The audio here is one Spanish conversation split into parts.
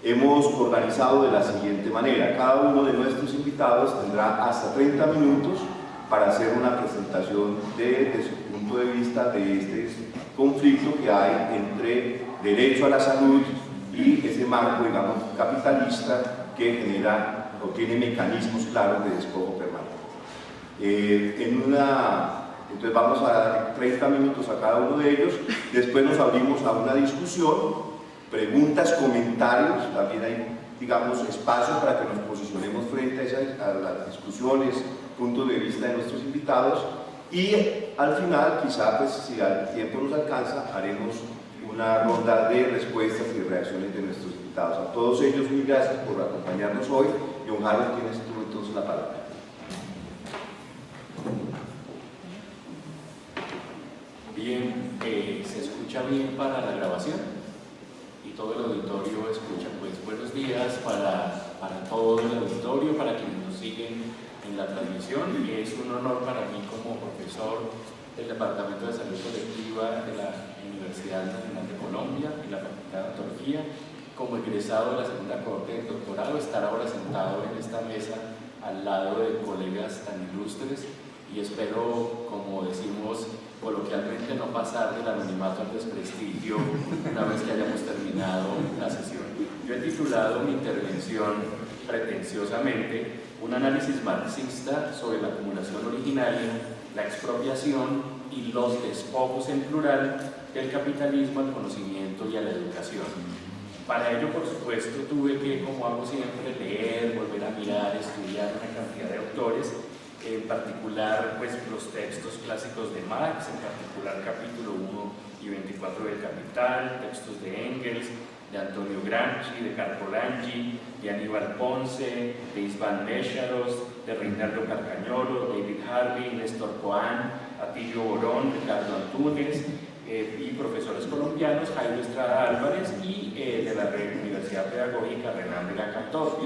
Hemos organizado de la siguiente manera: cada uno de nuestros invitados tendrá hasta 30 minutos para hacer una presentación desde su punto de vista de este conflicto que hay entre derecho a la salud y ese marco, digamos, capitalista que genera o tiene mecanismos claros de despojo permanente. Entonces vamos a dar 30 minutos a cada uno de ellos, después nos abrimos a una discusión, preguntas, comentarios, también hay, digamos, espacio para que nos posicionemos frente a las discusiones, puntos de vista de nuestros invitados, y al final, quizá, pues, si el tiempo nos alcanza, haremos una ronda de respuestas y reacciones de nuestros invitados. A todos ellos, muy gracias por acompañarnos hoy. John Harold, tienes tú entonces la palabra. Bien, ¿se escucha bien para la grabación? Y todo el auditorio escucha. Pues buenos días para todo el auditorio, para quienes nos siguen en la transmisión. Es un honor para mí como profesor del Departamento de Salud Colectiva de la Universidad Nacional de Colombia y la Facultad de Odontología, como egresado de la segunda cohorte de doctorado, estar ahora sentado en esta mesa al lado de colegas tan ilustres, y espero, como decimos coloquialmente, no pasar del anonimato al desprestigio una vez que hayamos terminado la sesión. Yo he titulado mi intervención pretenciosamente "Un análisis marxista sobre la acumulación originaria, la expropiación y los despojos en plural del capitalismo al conocimiento y a la educación". Para ello, por supuesto, tuve que, como hago siempre, leer, volver a mirar, estudiar una cantidad de autores, en particular pues, los textos clásicos de Marx, en particular capítulo 1 y 24 del Capital, textos de Engels, de Antonio Gramsci, de Carpolangi, de Aníbal Ponce, de István Mesharos, de Reinaldo Carcañolo, David Harvey, Néstor Coán, Atilio Borón, Ricardo Antúnez, y profesores colombianos, Jairo Estrada Álvarez, y de la Universidad Pedagógica Renan de la Cantor.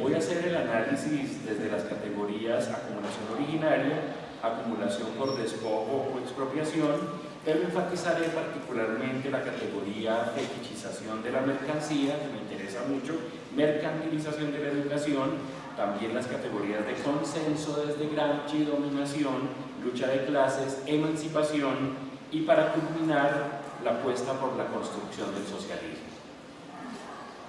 Voy a hacer el análisis desde las categorías acumulación originaria, acumulación por despojo o expropiación, pero enfatizaré particularmente la categoría fetichización de la mercancía, que me interesa mucho, mercantilización de la educación, también las categorías de consenso desde Gramsci, dominación, lucha de clases, emancipación, y para culminar, la apuesta por la construcción del socialismo.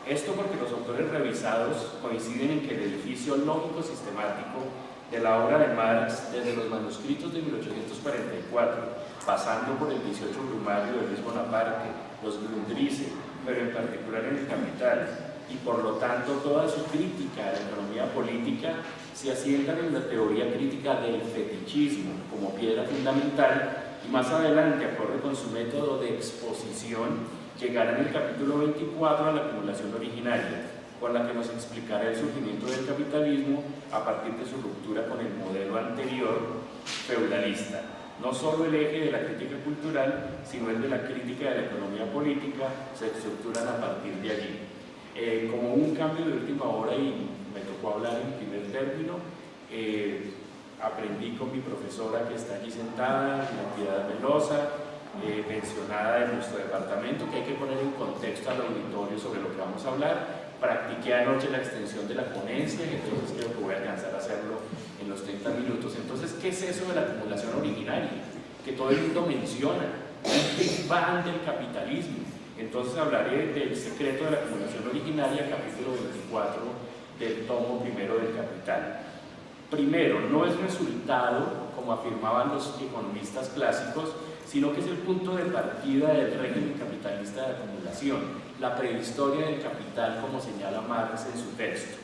Esto porque los autores revisados coinciden en que el edificio lógico-sistemático de la obra de Marx, desde los manuscritos de 1844, pasando por el 18 Brumario de Luis Bonaparte, los Grundrisse, pero en particular en el Capital, y por lo tanto toda su crítica a la economía política, se asientan en la teoría crítica del fetichismo como piedra fundamental, y más adelante, acorde con su método de exposición, llegará en el capítulo 24 a la acumulación originaria, con la que nos explicará el surgimiento del capitalismo a partir de su ruptura con el modelo anterior feudalista. No solo el eje de la crítica cultural, sino el de la crítica de la economía política se estructuran a partir de allí. Como un cambio de última hora, y me tocó hablar en primer término, aprendí con mi profesora que está allí sentada, la Piedad Velosa, mencionada de nuestro departamento, que hay que poner en contexto al auditorio sobre lo que vamos a hablar. Practiqué anoche la extensión de la ponencia y entonces creo que voy a alcanzar a hacerlo en los 30 minutos. Entonces, ¿qué es eso de la acumulación originaria? Que todo el mundo menciona, un Big Bang del capitalismo. Entonces hablaré del secreto de la acumulación originaria, capítulo 24 del tomo primero del Capital. Primero, no es resultado, como afirmaban los economistas clásicos, sino que es el punto de partida del régimen capitalista de acumulación, la prehistoria del capital, como señala Marx en su texto.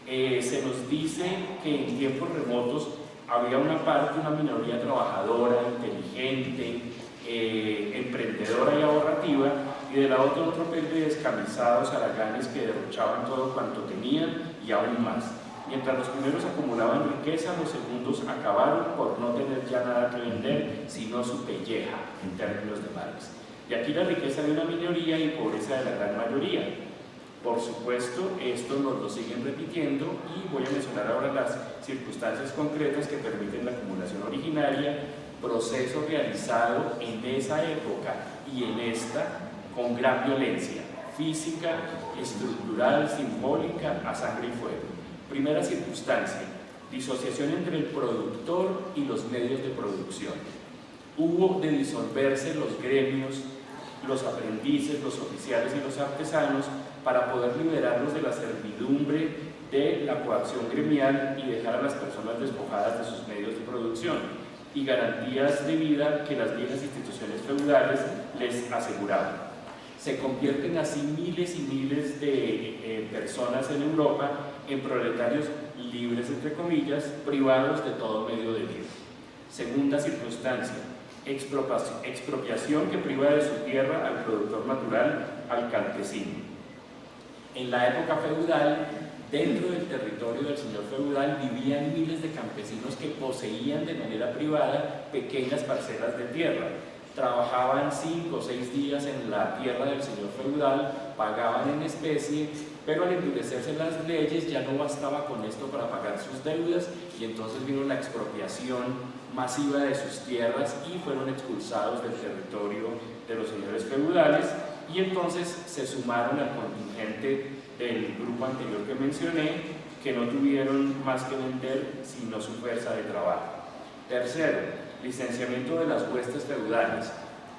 Se nos dice que en tiempos remotos había una minoría trabajadora, inteligente, emprendedora y ahorrativa, y de la otra un tropel de descamisados haraganes que derrochaban todo cuanto tenían y aún más. Mientras los primeros acumulaban riqueza, los segundos acabaron por no tener ya nada que vender, sino su pelleja, en términos de Marx. Y aquí la riqueza de una minoría y pobreza de la gran mayoría. Por supuesto, esto nos lo siguen repitiendo, y voy a mencionar ahora las circunstancias concretas que permiten la acumulación originaria, proceso realizado en esa época y en esta con gran violencia, física, estructural, simbólica, a sangre y fuego. Primera circunstancia, disociación entre el productor y los medios de producción. Hubo de disolverse los gremios, los aprendices, los oficiales y los artesanos para poder liberarlos de la servidumbre de la coacción gremial y dejar a las personas despojadas de sus medios de producción y garantías de vida que las viejas instituciones feudales les aseguraban. Se convierten así miles y miles de personas en Europa en proletarios libres, entre comillas, privados de todo medio de vida. Segunda circunstancia, expropiación que priva de su tierra al productor natural, al campesino. En la época feudal, dentro del territorio del señor feudal vivían miles de campesinos que poseían de manera privada pequeñas parcelas de tierra. Trabajaban 5 o 6 días en la tierra del señor feudal, pagaban en especie, pero al endurecerse las leyes ya no bastaba con esto para pagar sus deudas y entonces vino la expropiación masiva de sus tierras y fueron expulsados del territorio de los señores feudales y entonces se sumaron al contingente del grupo anterior que mencioné, que no tuvieron más que vender sino su fuerza de trabajo. Tercero, licenciamiento de las huestes feudales.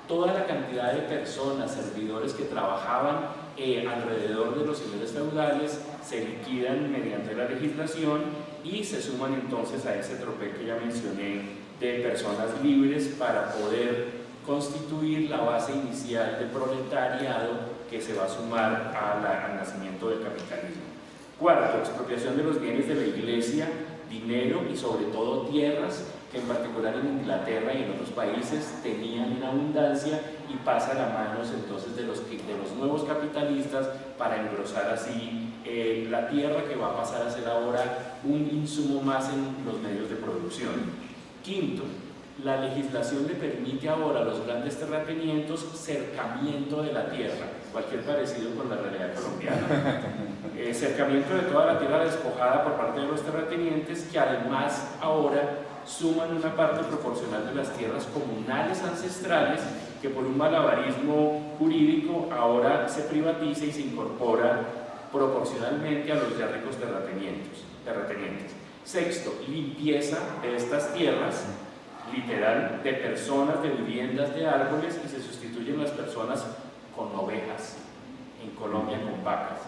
Toda la cantidad de personas, servidores que trabajaban alrededor de los señores feudales se liquidan mediante la legislación y se suman entonces a ese tropel que ya mencioné de personas libres para poder constituir la base inicial del proletariado que se va a sumar al nacimiento del capitalismo. Cuarto, expropiación de los bienes de la iglesia, dinero y sobre todo tierras, que en particular en Inglaterra y en otros países tenían en abundancia y pasan a manos entonces de los nuevos capitalistas para engrosar así la tierra que va a pasar a ser ahora un insumo más en los medios de producción. Quinto, la legislación le permite ahora a los grandes terratenientes cercamiento de la tierra, cualquier parecido con la realidad colombiana. Cercamiento de toda la tierra despojada por parte de los terratenientes que además ahora suman una parte proporcional de las tierras comunales ancestrales que por un malabarismo jurídico ahora se privatiza y se incorpora proporcionalmente a los ya ricos terratenientes. Sexto, limpieza de estas tierras, literal, de personas, de viviendas, de árboles, y se sustituyen las personas con ovejas, en Colombia con vacas.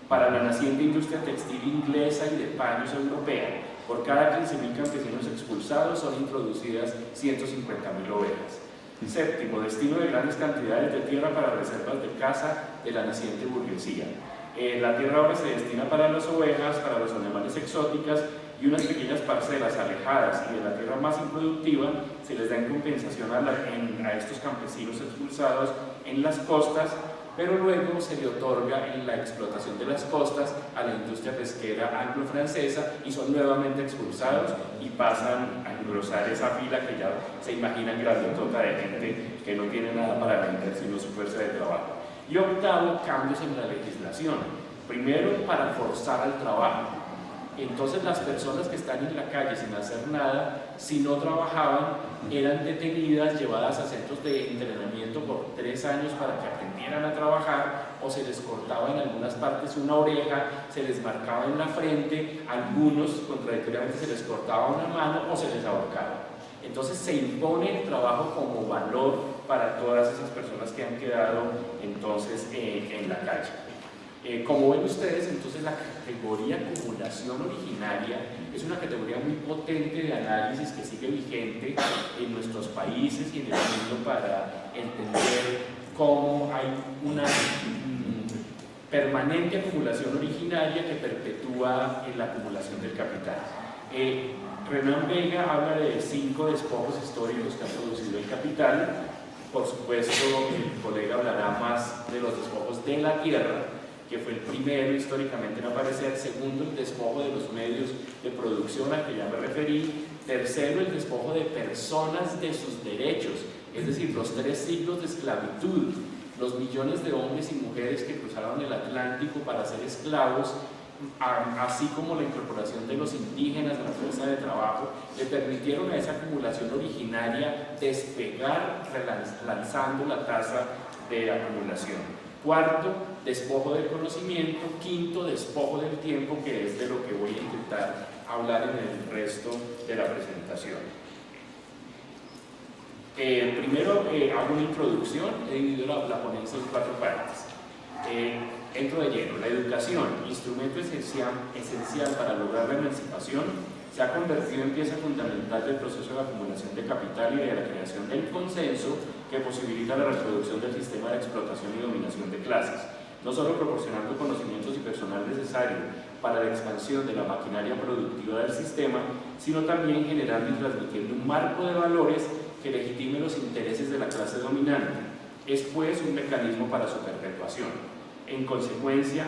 Para la naciente industria textil inglesa y de paños europea, por cada 15.000 campesinos expulsados son introducidas 150.000 ovejas. Séptimo, destino de grandes cantidades de tierra para reservas de caza de la naciente burguesía. La tierra ahora se destina para las ovejas, para los animales exóticos y unas pequeñas parcelas alejadas y de la tierra más improductiva se les da en compensación a estos campesinos expulsados en las costas, pero luego se le otorga en la explotación de las costas a la industria pesquera anglo-francesa y son nuevamente expulsados y pasan a engrosar esa fila que ya se imaginan grandotota de gente que no tiene nada para vender sino su fuerza de trabajo. Y octavo, cambios en la legislación. Primero, para forzar al trabajo. Entonces las personas que están en la calle sin hacer nada, si no trabajaban, eran detenidas, llevadas a centros de entrenamiento por 3 años para que aprendieran a trabajar, o se les cortaba en algunas partes una oreja, se les marcaba en la frente, algunos contradictoriamente se les cortaba una mano o se les ahorcaba. Entonces se impone el trabajo como valor para todas esas personas que han quedado entonces en la calle. Como ven ustedes, entonces la categoría acumulación originaria es una categoría muy potente de análisis que sigue vigente en nuestros países y en el mundo para entender cómo hay una permanente acumulación originaria que perpetúa la acumulación del capital. Renan Vega habla de 5 despojos históricos que han producido el capital. Por supuesto, el colega hablará más de los despojos de la tierra, que fue el primero históricamente en aparecer. Segundo, el despojo de los medios de producción al que ya me referí. Tercero, el despojo de personas de sus derechos, es decir, los 3 siglos de esclavitud, los millones de hombres y mujeres que cruzaron el Atlántico para ser esclavos, así como la incorporación de los indígenas a la fuerza de trabajo, le permitieron a esa acumulación originaria despegar, lanzando la tasa de acumulación. Cuarto, despojo del conocimiento, quinto, despojo del tiempo, que es de lo que voy a intentar hablar en el resto de la presentación. Primero hago una introducción, he dividido la ponencia en 4 partes. Entro de lleno. La educación, instrumento esencial para lograr la emancipación, se ha convertido en pieza fundamental del proceso de acumulación de capital y de la creación del consenso que posibilita la reproducción del sistema de explotación y dominación de clases, no solo proporcionando conocimientos y personal necesario para la expansión de la maquinaria productiva del sistema, sino también generando y transmitiendo un marco de valores que legitime los intereses de la clase dominante. Es pues un mecanismo para su perpetuación. En consecuencia,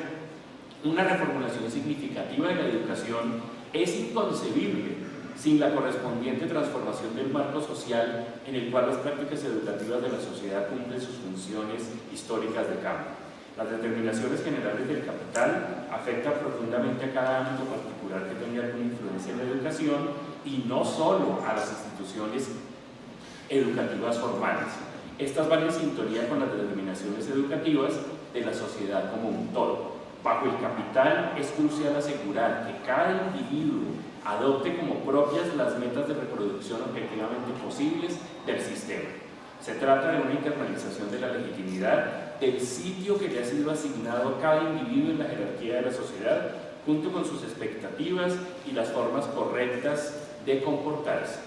una reformulación significativa de la educación es inconcebible sin la correspondiente transformación del marco social en el cual las prácticas educativas de la sociedad cumplen sus funciones históricas de cambio. Las determinaciones generales del capital afectan profundamente a cada ámbito particular que tenga alguna influencia en la educación y no solo a las instituciones educativas formales. Estas van en sintonía con las determinaciones educativas de la sociedad como un todo. Bajo el capital es crucial asegurar que cada individuo adopte como propias las metas de reproducción objetivamente posibles del sistema. Se trata de una internalización de la legitimidad del sitio que le ha sido asignado a cada individuo en la jerarquía de la sociedad, junto con sus expectativas y las formas correctas de comportarse.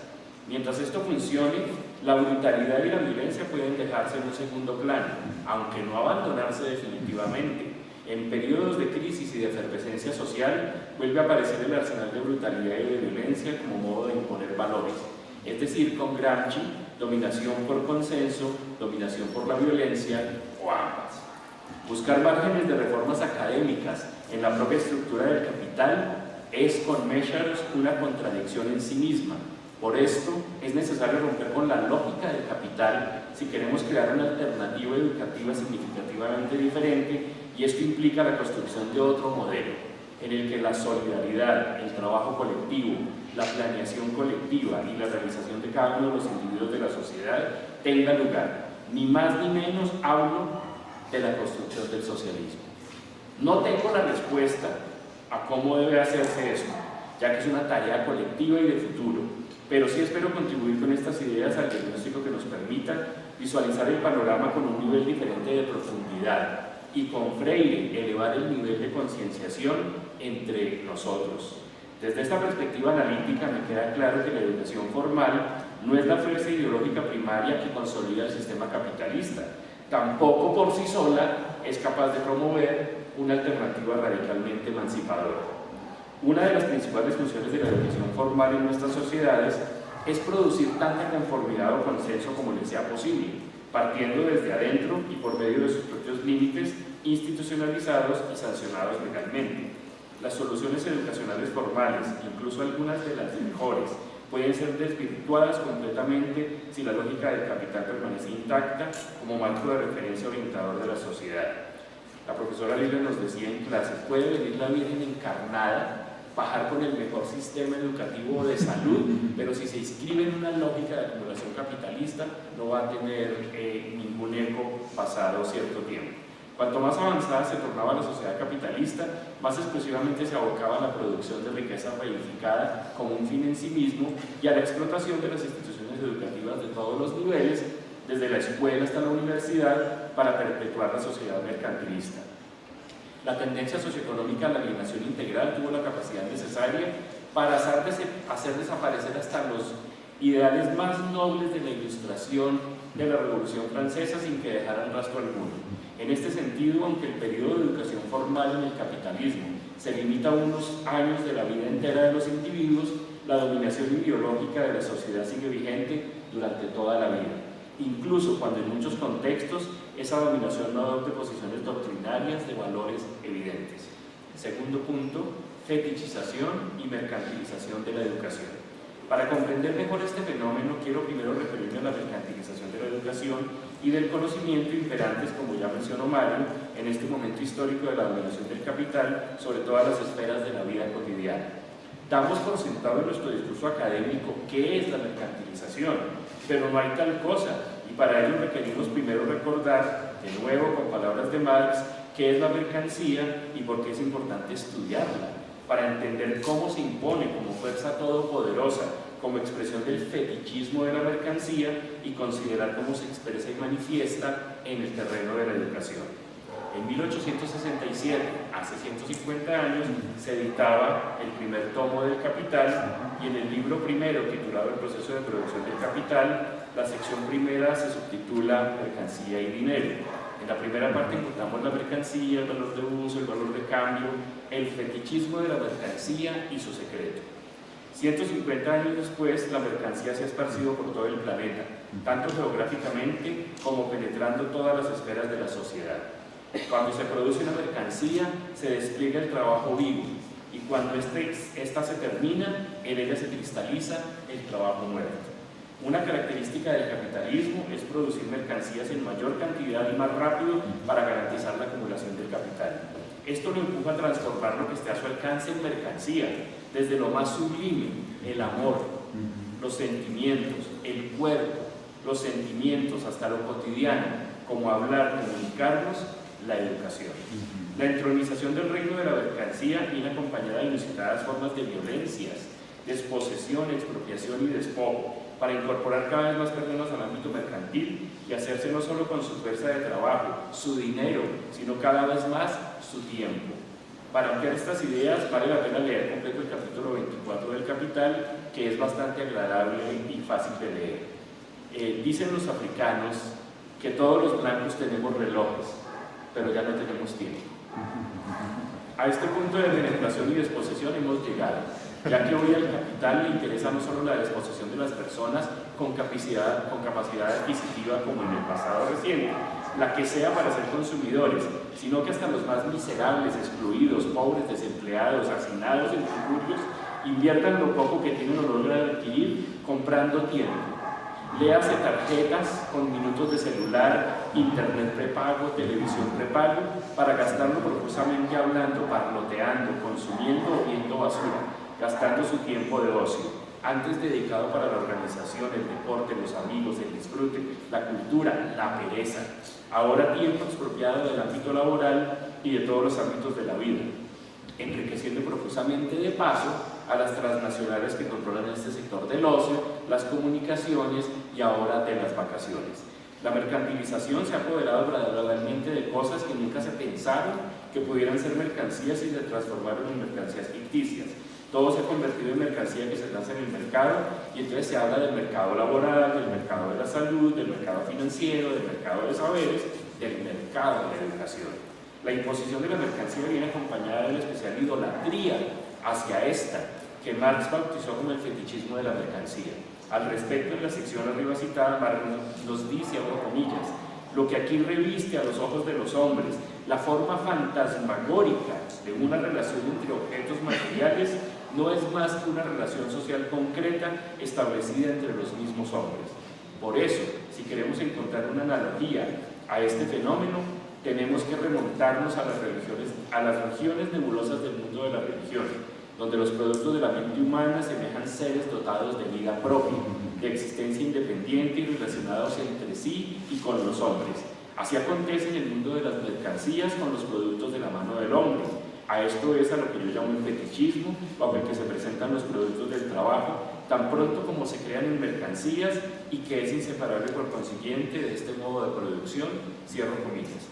Mientras esto funcione, la brutalidad y la violencia pueden dejarse en un segundo plano, aunque no abandonarse definitivamente. En periodos de crisis y de efervescencia social, vuelve a aparecer el arsenal de brutalidad y de violencia como modo de imponer valores. Es decir, con Gramsci, dominación por consenso, dominación por la violencia o ambas. Buscar márgenes de reformas académicas en la propia estructura del capital es con Mécharos una contradicción en sí misma. Por esto es necesario romper con la lógica del capital si queremos crear una alternativa educativa significativamente diferente, y esto implica la construcción de otro modelo en el que la solidaridad, el trabajo colectivo, la planeación colectiva y la realización de cada uno de los individuos de la sociedad tenga lugar. Ni más ni menos hablo de la construcción del socialismo. No tengo la respuesta a cómo debe hacerse eso, ya que es una tarea colectiva y de futuro, pero sí espero contribuir con estas ideas al diagnóstico que nos permita visualizar el panorama con un nivel diferente de profundidad y con Freire elevar el nivel de concienciación entre nosotros. Desde esta perspectiva analítica me queda claro que la educación formal no es la fuerza ideológica primaria que consolida el sistema capitalista, tampoco por sí sola es capaz de promover una alternativa radicalmente emancipadora. Una de las principales funciones de la educación formal en nuestras sociedades es producir tanta conformidad o consenso como les sea posible, partiendo desde adentro y por medio de sus propios límites institucionalizados y sancionados legalmente. Las soluciones educacionales formales, incluso algunas de las mejores, pueden ser desvirtuadas completamente si la lógica del capital permanece intacta como marco de referencia orientador de la sociedad. La profesora Lilia nos decía en clase: puede venir la Virgen encarnada, bajar con el mejor sistema educativo de salud, pero si se inscribe en una lógica de acumulación capitalista no va a tener ningún eco pasado cierto tiempo. Cuanto más avanzada se tornaba la sociedad capitalista, más exclusivamente se abocaba a la producción de riqueza reificada como un fin en sí mismo y a la explotación de las instituciones educativas de todos los niveles, desde la escuela hasta la universidad, para perpetuar la sociedad mercantilista. La tendencia socioeconómica a la alienación integral tuvo la capacidad necesaria para hacer desaparecer hasta los ideales más nobles de la Ilustración de la Revolución Francesa sin que dejaran rastro alguno. En este sentido, aunque el periodo de educación formal en el capitalismo se limita a unos años de la vida entera de los individuos, la dominación ideológica de la sociedad sigue vigente durante toda la vida, incluso cuando en muchos contextos esa dominación no adopte posiciones doctrinarias de valores evidentes. Segundo punto, fetichización y mercantilización de la educación. Para comprender mejor este fenómeno, quiero primero referirme a la mercantilización de la educación y del conocimiento imperantes, como ya mencionó Mario, en este momento histórico de la dominación del capital sobre todas las esferas de la vida cotidiana. Damos por sentado en nuestro discurso académico qué es la mercantilización, pero no hay tal cosa, y para ello requerimos primero recordar, de nuevo con palabras de Marx, qué es la mercancía y por qué es importante estudiarla, para entender cómo se impone como fuerza todopoderosa, como expresión del fetichismo de la mercancía y considerar cómo se expresa y manifiesta en el terreno de la educación. En 1867, hace 150 años, se editaba el primer tomo del Capital, y en el libro primero, titulado El proceso de producción del capital, la sección primera se subtitula Mercancía y dinero. En la primera parte encontramos la mercancía, el valor de uso, el valor de cambio, el fetichismo de la mercancía y su secreto. 150 años después, la mercancía se ha esparcido por todo el planeta, tanto geográficamente como penetrando todas las esferas de la sociedad. Cuando se produce una mercancía, se despliega el trabajo vivo, y cuando esta se termina, en ella se cristaliza el trabajo muerto. Una característica del capitalismo es producir mercancías en mayor cantidad y más rápido para garantizar la acumulación del capital. Esto lo empuja a transformar lo que esté a su alcance en mercancía, desde lo más sublime, el amor, los sentimientos, el cuerpo, los sentimientos, hasta lo cotidiano, como hablar, comunicarnos, la educación. La entronización del reino de la mercancía viene acompañada de inusitadas formas de violencias, desposesión, expropiación y despojo, para incorporar cada vez más personas al ámbito mercantil y hacerse no solo con su fuerza de trabajo, su dinero, sino cada vez más su tiempo. Para ampliar estas ideas vale la pena leer completo el capítulo 24 del Capital, que es bastante agradable y fácil de leer. Dicen los africanos que todos los blancos tenemos relojes, pero ya no tenemos tiempo. A este punto de penetración y desposesión hemos llegado, ya que hoy al capital le interesa no solo la desposesión de las personas con capacidad adquisitiva como en el pasado reciente, la que sea para ser consumidores, sino que hasta los más miserables, excluidos, pobres, desempleados, hacinados en suburbios, inviertan lo poco que tienen o logran adquirir comprando tiempo. Léase tarjetas con minutos de celular, internet prepago, televisión prepago, para gastarlo profusamente hablando, parloteando, consumiendo o viendo basura, gastando su tiempo de ocio, antes dedicado para la organización, el deporte, los amigos, el disfrute, la cultura, la pereza. Ahora tiempo expropiado del ámbito laboral y de todos los ámbitos de la vida, enriqueciendo profusamente de paso a las transnacionales que controlan este sector del ocio, las comunicaciones y ahora de las vacaciones. La mercantilización se ha apoderado gradualmente de cosas que nunca se pensaron que pudieran ser mercancías y se transformaron en mercancías ficticias. Todo se ha convertido en mercancía que se lanza en el mercado, y entonces se habla del mercado laboral, del mercado de la salud, del mercado financiero, del mercado de saberes, del mercado de la educación. La imposición de la mercancía viene acompañada de la especial idolatría hacia esta, que Marx bautizó como el fetichismo de la mercancía. Al respecto, en la sección arriba citada, Marx nos dice, abro comillas, lo que aquí reviste a los ojos de los hombres la forma fantasmagórica de una relación entre objetos materiales no es más que una relación social concreta establecida entre los mismos hombres. Por eso, si queremos encontrar una analogía a este fenómeno, tenemos que remontarnos a las regiones nebulosas del mundo de la religión, donde los productos de la mente humana semejan seres dotados de vida propia, de existencia independiente y relacionados entre sí y con los hombres. Así acontece en el mundo de las mercancías con los productos de la mano del hombre. A esto es a lo que yo llamo el fetichismo, bajo el que se presentan los productos del trabajo, tan pronto como se crean en mercancías, y que es inseparable por consiguiente de este modo de producción, cierro comillas.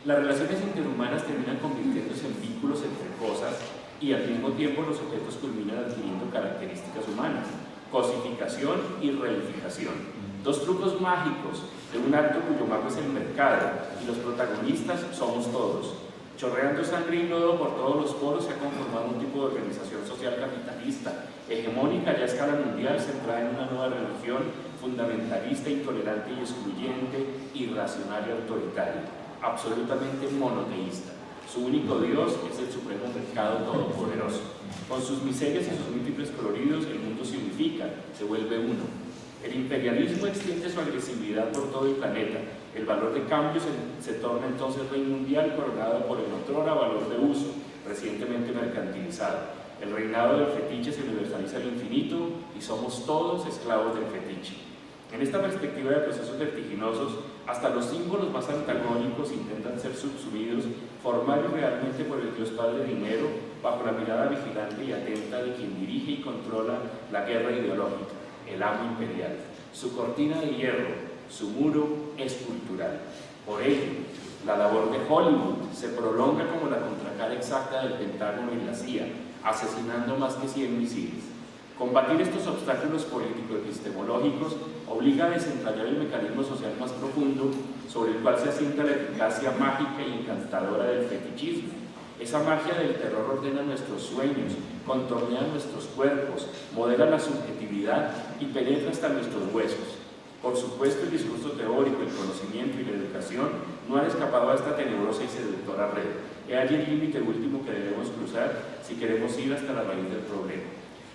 Las relaciones interhumanas terminan convirtiéndose en vínculos entre cosas, y al mismo tiempo los objetos culminan adquiriendo características humanas, cosificación y reificación. Dos trucos mágicos de un acto cuyo mago es el mercado, y los protagonistas somos todos. Chorreando sangre y lodo por todos los poros se ha conformado un tipo de organización social capitalista, hegemónica ya a escala mundial, centrada en una nueva religión fundamentalista, intolerante y excluyente, irracional y autoritaria, absolutamente monoteísta. Su único Dios es el supremo mercado todopoderoso. Con sus miserias y sus múltiples coloridos, el mundo se unifica, se vuelve uno. El imperialismo extiende su agresividad por todo el planeta. El valor de cambio se torna entonces rey mundial, coronado por el otrora valor de uso, recientemente mercantilizado. El reinado del fetiche se universaliza al infinito y somos todos esclavos del fetiche. En esta perspectiva de procesos vertiginosos, Hasta los símbolos más antagónicos intentan ser subsumidos formal y realmente por el Dios Padre Dinero, bajo la mirada vigilante y atenta de quien dirige y controla la guerra ideológica, el amo imperial. Su cortina de hierro, su muro es cultural. Por ello, la labor de Hollywood se prolonga como la contracara exacta del Pentágono y la CIA, asesinando más que 100 misiles. Combatir estos obstáculos político-epistemológicos obliga a desentrañar el mecanismo social más profundo sobre el cual se asienta la eficacia mágica y encantadora del fetichismo. Esa magia del terror ordena nuestros sueños, contornea nuestros cuerpos, modela la subjetividad y penetra hasta nuestros huesos. Por supuesto, el discurso teórico, el conocimiento y la educación no han escapado a esta tenebrosa y seductora red. He allí el límite último que debemos cruzar si queremos ir hasta la raíz del problema.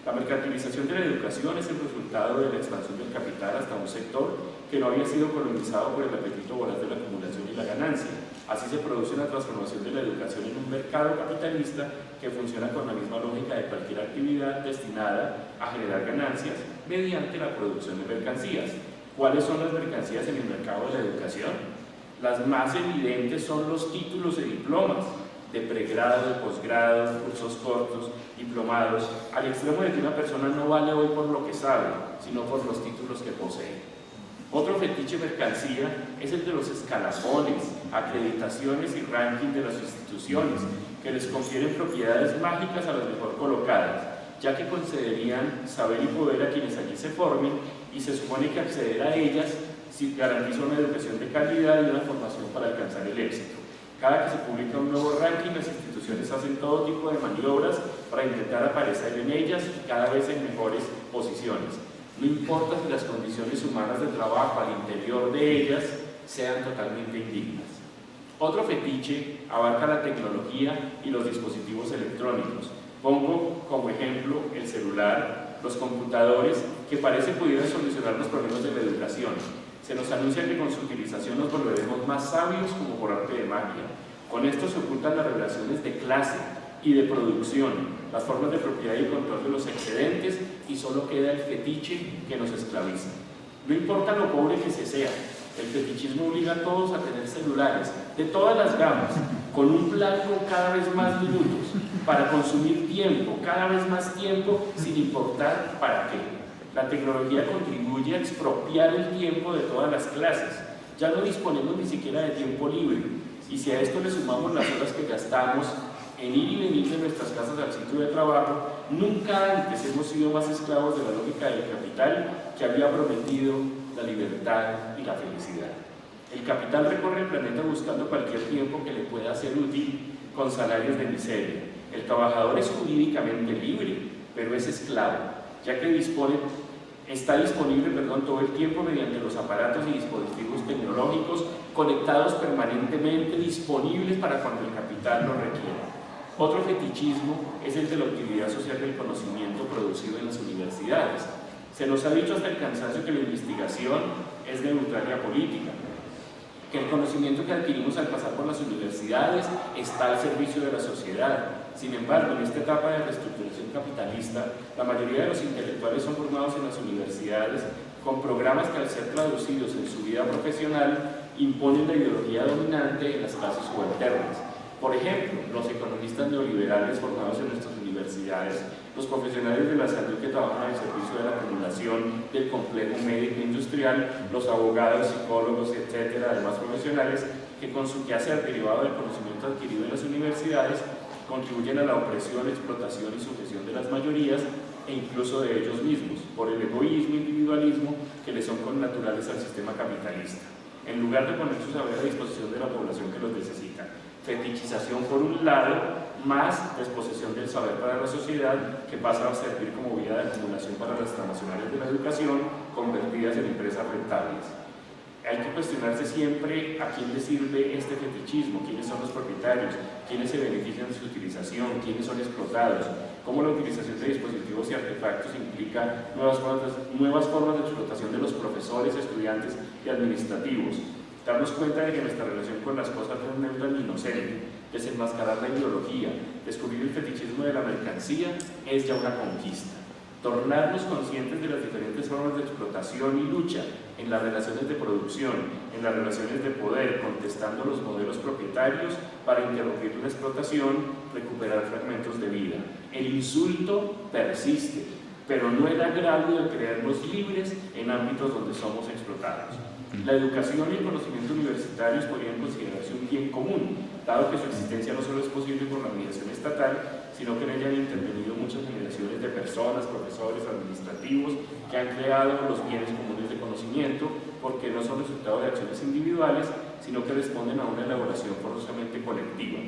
La mercantilización de la educación es el resultado de la expansión del capital hasta un sector que no había sido colonizado por el apetito voraz de la acumulación y la ganancia. Así se produce una transformación de la educación en un mercado capitalista que funciona con la misma lógica de cualquier actividad destinada a generar ganancias mediante la producción de mercancías. ¿Cuáles son las mercancías en el mercado de la educación? Las más evidentes son los títulos y diplomas de pregrado, de posgrado, cursos cortos, diplomados, al extremo de que una persona no vale hoy por lo que sabe, sino por los títulos que posee. Otro fetiche mercancía es el de los escalafones, acreditaciones y ranking de las instituciones, que les confieren propiedades mágicas a las mejor colocadas, ya que concederían saber y poder a quienes allí se formen, y se supone que acceder a ellas si garantiza una educación de calidad y una formación para alcanzar el éxito. Cada que se publica un nuevo ranking, las instituciones hacen todo tipo de maniobras para intentar aparecer en ellas y cada vez en mejores posiciones. No importa si las condiciones humanas de trabajo al interior de ellas sean totalmente indignas. Otro fetiche abarca la tecnología y los dispositivos electrónicos. Pongo como ejemplo el celular, los computadores, que parece pudieran solucionar los problemas de la educación. Se nos anuncia que con su utilización nos volveremos más sabios como por arte de magia. Con esto se ocultan las relaciones de clase y de producción, las formas de propiedad y control de los excedentes, y solo queda el fetiche que nos esclaviza. No importa lo pobre que se sea, el fetichismo obliga a todos a tener celulares de todas las gamas, con un plan con cada vez más minutos, para consumir tiempo, cada vez más tiempo, sin importar para qué. La tecnología contribuye a expropiar el tiempo de todas las clases. Ya no disponemos ni siquiera de tiempo libre, y si a esto le sumamos las horas que gastamos en ir y venir de nuestras casas al sitio de trabajo, nunca antes hemos sido más esclavos de la lógica del capital, que había prometido la libertad y la felicidad. El capital recorre el planeta buscando cualquier tiempo que le pueda ser útil con salarios de miseria. El trabajador es jurídicamente libre, pero es esclavo, ya que está disponible todo el tiempo mediante los aparatos y dispositivos tecnológicos conectados permanentemente, disponibles para cuando el capital lo requiera. Otro fetichismo es el de la utilidad social del conocimiento producido en las universidades. Se nos ha dicho hasta el cansancio que la investigación es neutral y apolítica, que el conocimiento que adquirimos al pasar por las universidades está al servicio de la sociedad. Sin embargo, en esta etapa de reestructuración capitalista, la mayoría de los intelectuales son formados en las universidades con programas que, al ser traducidos en su vida profesional, imponen la ideología dominante en las clases subalternas. Por ejemplo, los economistas neoliberales formados en nuestras universidades, los profesionales de la salud que trabajan al servicio de la acumulación del complejo médico industrial, los abogados, psicólogos, etcétera, además profesionales que con su quehacer derivado del conocimiento adquirido en las universidades contribuyen a la opresión, explotación y sujeción de las mayorías e incluso de ellos mismos, por el egoísmo e individualismo que les son connaturales al sistema capitalista, en lugar de poner su saber a disposición de la población que los necesita. Fetichización por un lado, más desposesión del saber para la sociedad, que pasa a servir como vía de acumulación para las transnacionales de la educación, convertidas en empresas rentables. Hay que cuestionarse siempre a quién le sirve este fetichismo, quiénes son los propietarios, quiénes se benefician de su utilización, quiénes son explotados, cómo la utilización de dispositivos y artefactos implica nuevas formas de explotación de los profesores, estudiantes y administrativos. Darnos cuenta de que nuestra relación con las cosas no es neutra ni inocente, desenmascarar la ideología, descubrir el fetichismo de la mercancía es ya una conquista. tornarnos conscientes de las diferentes formas de explotación y lucha en las relaciones de producción, en las relaciones de poder, contestando los modelos propietarios para interrumpir la explotación, recuperar fragmentos de vida. El insulto persiste, pero no el agravio de creernos libres en ámbitos donde somos explotados. La educación y el conocimiento universitarios podrían considerarse un bien común, dado que su existencia no solo es posible por la mediación estatal, sino que en ella han intervenido muchas generaciones de personas, profesores, administrativos, que han creado los bienes comunes de conocimiento, porque no son resultado de acciones individuales, sino que responden a una elaboración forzosamente colectiva.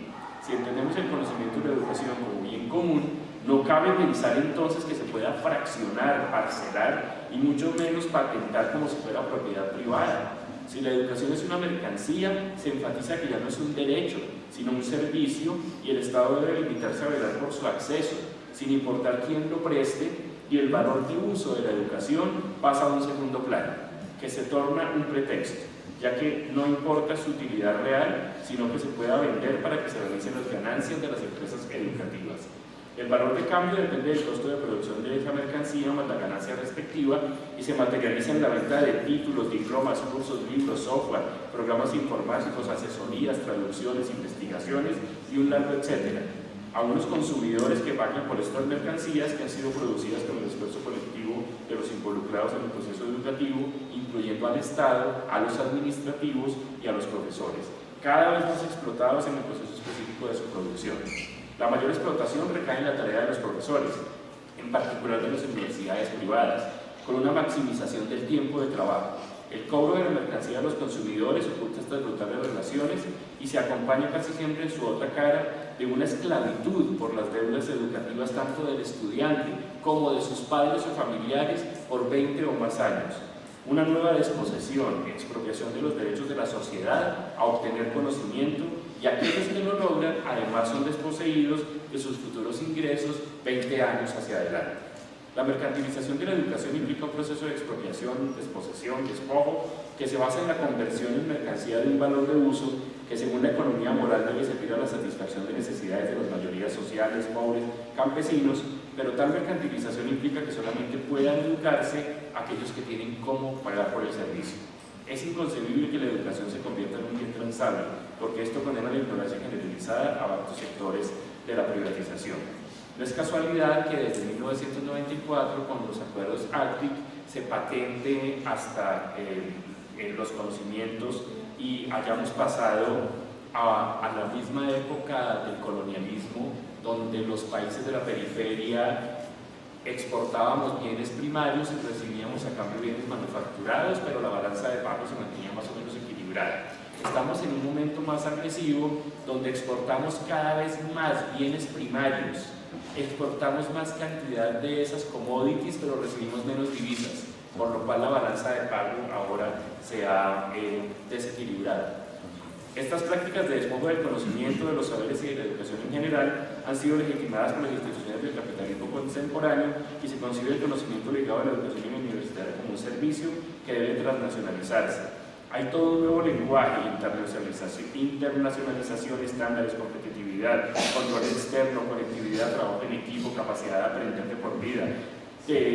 Si entendemos el conocimiento y la educación como bien común, no cabe pensar entonces que se pueda fraccionar, parcelar y mucho menos patentar como si fuera propiedad privada. Si la educación es una mercancía, se enfatiza que ya no es un derecho, sino un servicio, y el Estado debe limitarse a velar por su acceso, sin importar quién lo preste, y el valor de uso de la educación pasa a un segundo plano, que se torna un pretexto, ya que no importa su utilidad real, sino que se pueda vender para que se realicen las ganancias de las empresas educativas. El valor de cambio depende del costo de producción de esa mercancía más la ganancia respectiva y se materializa en la venta de títulos, diplomas, cursos, libros, software, programas informáticos, asesorías, traducciones, investigaciones y un largo etcétera. A unos consumidores que pagan por estas mercancías que han sido producidas con el esfuerzo colectivo de los involucrados en el proceso educativo, incluyendo al Estado, a los administrativos y a los profesores, cada vez más explotados en el proceso específico de su producción. La mayor explotación recae en la tarea de los profesores, en particular de las universidades privadas, con una maximización del tiempo de trabajo. El cobro de la mercancía a los consumidores oculta estas brutales relaciones y se acompaña casi siempre en su otra cara de una esclavitud por las deudas educativas tanto del estudiante como de sus padres o familiares por 20 o más años. Una nueva desposesión, expropiación de los derechos de la sociedad a obtener conocimiento, y aquellos que lo logran además son desposeídos de sus futuros ingresos 20 años hacia adelante. La mercantilización de la educación implica un proceso de expropiación, desposesión, despojo, que se basa en la conversión en mercancía de un valor de uso que según la economía moral debe servir a la satisfacción de necesidades de las mayorías sociales, pobres, campesinos, pero tal mercantilización implica que solamente puedan educarse aquellos que tienen cómo pagar por el servicio. Es inconcebible que la educación se convierta en un bien transable, porque esto condena la ignorancia generalizada a varios sectores de la privatización. No es casualidad que desde 1994, con los acuerdos ACTIC, se patente hasta los conocimientos y hayamos pasado a la misma época del colonialismo, donde los países de la periferia exportábamos bienes primarios y recibíamos a cambio bienes manufacturados, pero la balanza de pagos se mantenía más o menos equilibrada. Estamos en un momento más agresivo donde exportamos cada vez más bienes primarios, exportamos más cantidad de esas commodities, pero recibimos menos divisas, por lo cual la balanza de pago ahora se ha desequilibrado. Estas prácticas de despojo del conocimiento, de los saberes y de la educación en general han sido legitimadas por las instituciones del capitalismo contemporáneo y se concibe el conocimiento ligado a la educación universitaria como un servicio que debe transnacionalizarse. Hay todo un nuevo lenguaje, internacionalización, estándares, competitividad, control externo, conectividad, trabajo en equipo, capacidad de aprender de por vida,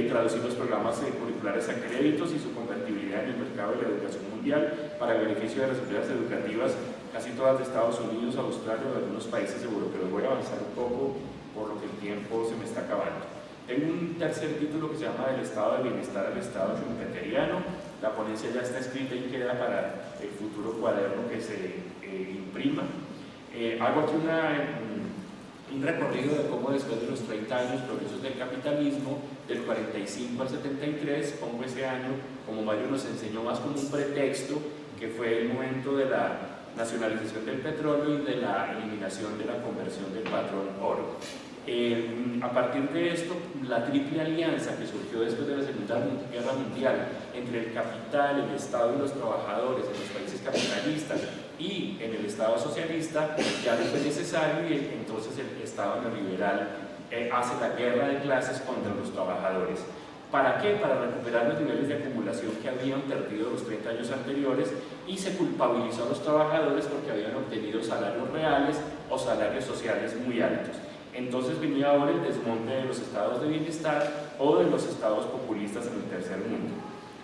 traducir los programas curriculares a créditos y su convertibilidad en el mercado de la educación mundial para el beneficio de las empresas educativas, casi todas de Estados Unidos, Australia o de algunos países europeos. Voy a avanzar un poco por lo que el tiempo se me está acabando. Tengo un tercer título que se llama Del estado de bienestar al estado schumpeteriano. La ponencia ya está escrita y queda para el futuro cuaderno que se imprima. Hago aquí un recorrido de cómo después de los 30 años progresos del capitalismo, del 45 al 73, pongo ese año, como Mario nos enseñó, más como un pretexto, que fue el momento de la nacionalización del petróleo y de la eliminación de la conversión del patrón oro. A partir de esto, la triple alianza que surgió después de la Segunda Guerra Mundial entre el capital, el Estado y los trabajadores en los países capitalistas y en el Estado socialista ya no fue necesario, y entonces el Estado neoliberal hace la guerra de clases contra los trabajadores. ¿Para qué? Para recuperar los niveles de acumulación que habían perdido los 30 años anteriores, y se culpabilizó a los trabajadores porque habían obtenido salarios reales o salarios sociales muy altos. Entonces venía ahora el desmonte de los estados de bienestar o de los estados populistas en el tercer mundo.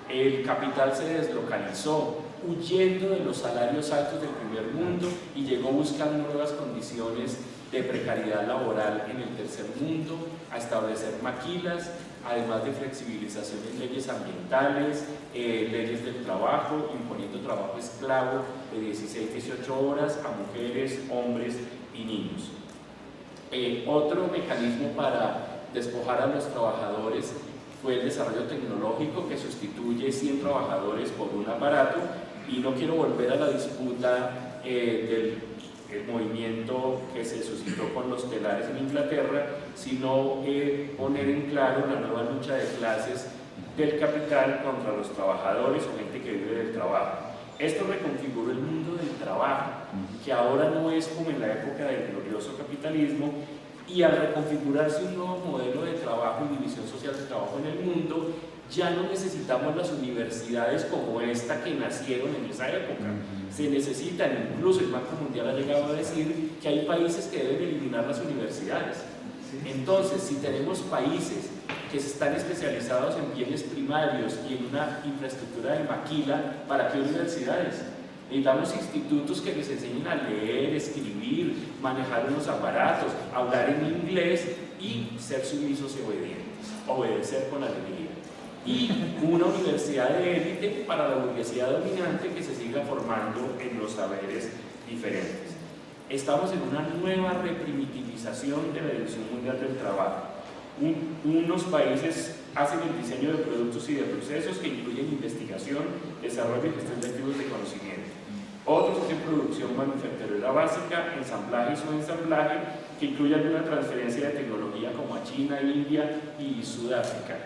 El capital se deslocalizó huyendo de los salarios altos del primer mundo y llegó buscando nuevas condiciones de precariedad laboral en el tercer mundo, a establecer maquilas, además de flexibilización en leyes ambientales, leyes del trabajo, imponiendo trabajo esclavo de 16-18 horas a mujeres, hombres y niños. Otro mecanismo para despojar a los trabajadores fue el desarrollo tecnológico, que sustituye 100 trabajadores por un aparato, y no quiero volver a la disputa del movimiento que se suscitó con los telares en Inglaterra, sino poner en claro la nueva lucha de clases del capital contra los trabajadores o gente que vive del trabajo. Esto reconfiguró el mundo del trabajo, que ahora no es como en la época del glorioso capitalismo, y al reconfigurarse un nuevo modelo de trabajo y división social de trabajo en el mundo, ya no necesitamos las universidades como esta que nacieron en esa época. Se necesitan, incluso el Banco Mundial ha llegado a decir que hay países que deben eliminar las universidades. Entonces, si tenemos países que están especializados en bienes primarios y en una infraestructura de maquila, ¿para qué universidades? Necesitamos institutos que les enseñen a leer, escribir, manejar unos aparatos, hablar en inglés y ser sumisos y obedientes, obedecer con alegría. Y una universidad de élite para la burguesía dominante que se siga formando en los saberes diferentes. Estamos en una nueva reprimitivización de la Dirección Mundial del Trabajo. Unos países hacen el diseño de productos y de procesos que incluyen investigación, desarrollo y gestión de activos de conocimiento. Otros hacen producción manufacturera básica, ensamblajes o ensamblaje que incluye alguna transferencia de tecnología como a China, India y Sudáfrica.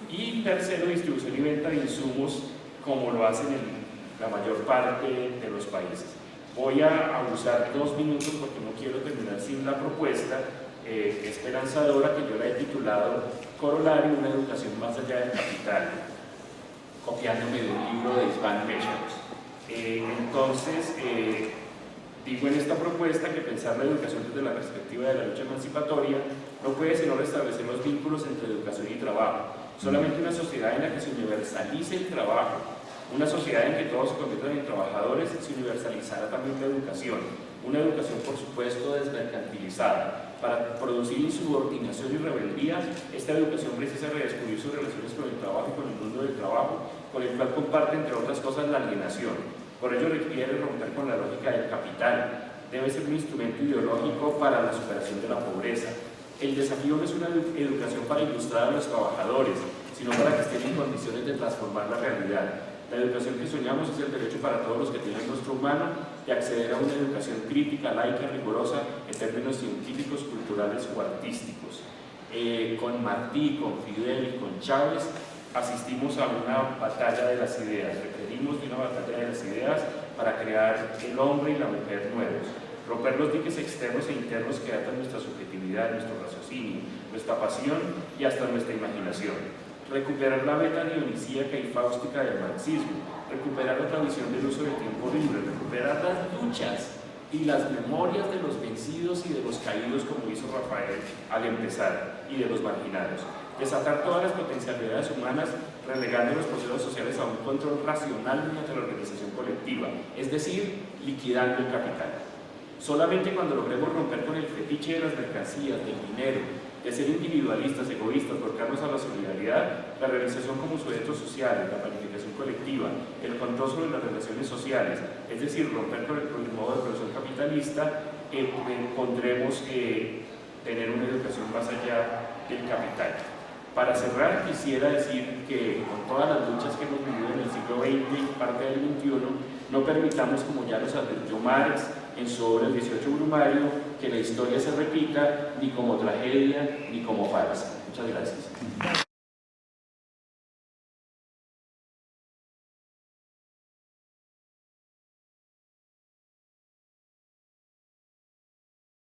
Y tercero, distribución y venta de insumos como lo hacen en la mayor parte de los países. Voy a usar 2 minutos porque no quiero terminar sin la propuesta esperanzadora que yo la he titulado Corolario, una educación más allá del capital, copiándome de un libro de Isvan Mesharos. Entonces, digo en esta propuesta que pensar la educación desde la perspectiva de la lucha emancipatoria no puede sino restablecer los vínculos entre educación y trabajo. Solamente una sociedad en la que se universalice el trabajo, una sociedad en que todos se conviertan en trabajadores, se universalizará también la educación. Una educación, por supuesto, desmercantilizada. Para producir insubordinación y rebeldía, esta educación precisa redescubrir sus relaciones con el trabajo y con el mundo del trabajo, con el cual comparte, entre otras cosas, la alienación. Por ello requiere romper con la lógica del capital. Debe ser un instrumento ideológico para la superación de la pobreza. El desafío no es una educación para ilustrar a los trabajadores, sino para que estén en condiciones de transformar la realidad. La educación que soñamos es el derecho para todos los que tienen rostro humano de acceder a una educación crítica, laica, rigurosa, en términos científicos, culturales o artísticos. Con Martí, con Fidel y con Chávez asistimos a una batalla de las ideas, requerimos de una batalla de las ideas para crear el hombre y la mujer nuevos, romper los diques externos e internos que atan nuestra subjetividad, nuestro raciocinio, nuestra pasión y hasta nuestra imaginación. Recuperar la beta dionisíaca y fáustica del marxismo, recuperar otra visión del uso del tiempo libre, recuperar las luchas y las memorias de los vencidos y de los caídos, como hizo Rafael al empezar, y de los marginados. Desatar todas las potencialidades humanas, relegando los procesos sociales a un control racional mediante la organización colectiva, es decir, liquidando el capital. Solamente cuando logremos romper con el fetiche de las mercancías, del dinero, de ser individualistas, egoístas, volcarnos a la solidaridad, la realización como sujetos sociales, la planificación colectiva, el control sobre las relaciones sociales, es decir, romper con el modo de producción capitalista, pondremos tener una educación más allá del capital. Para cerrar, quisiera decir que con todas las luchas que hemos vivido en el siglo XX y parte del XXI, no permitamos, como ya nos advirtió Marx en su obra El 18 Brumario, que la historia se repita ni como tragedia ni como farsa. Muchas gracias.